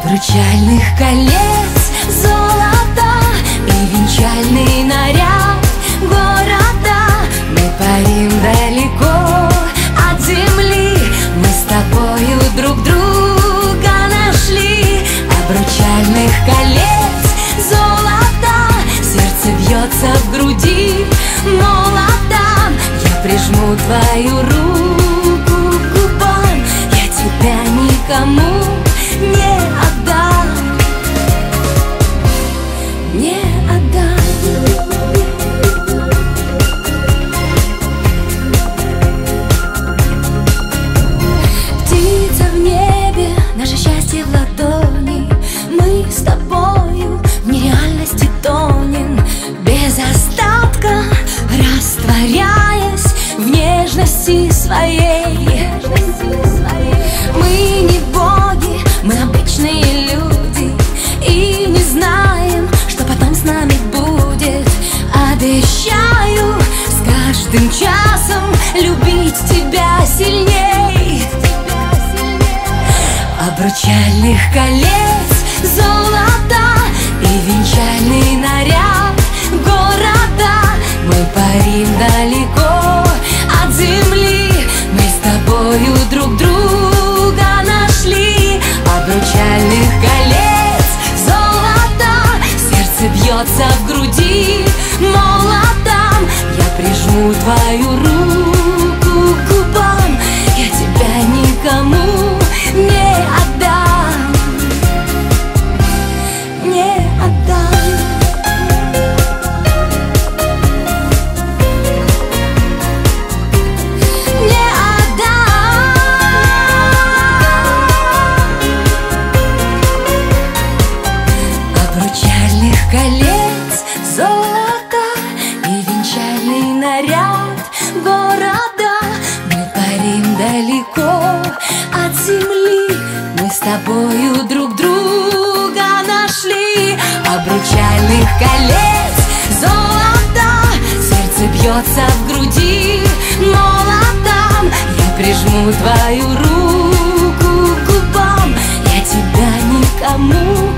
Обручальных колец золото и венчальный наряд города. Мы парим далеко от земли, мы с тобою друг друга нашли. Обручальных колец золото, сердце бьется в груди молото. Я прижму твою руку к губам, я тебя никому не отдам, не отдам. Птица в небе, наше счастье в ладони. Мы с тобою в нереальности тонем, без остатка растворяясь в нежности своей. Мы не боги, мы обычные люди, и не знаем, что потом с нами будет. Обещаю с каждым часом любить тебя сильней. Обручальных колец золото и венчальный наряд города. Мы парим далеко от земли, мы с тобою друг друга нашли. Обручальных колец золото, сердце бьется в груди молотом. Я прижму твою руку к губам, я тебя никому не отдам, не отдам. Не отдам. Обручальных колец золото и венчальный наряд города. Мы парим далеко от земли, мы с тобою друг друга нашли. Обручальных колец золото, сердце бьется в груди молотом. Я прижму твою руку к губам, я тебя никому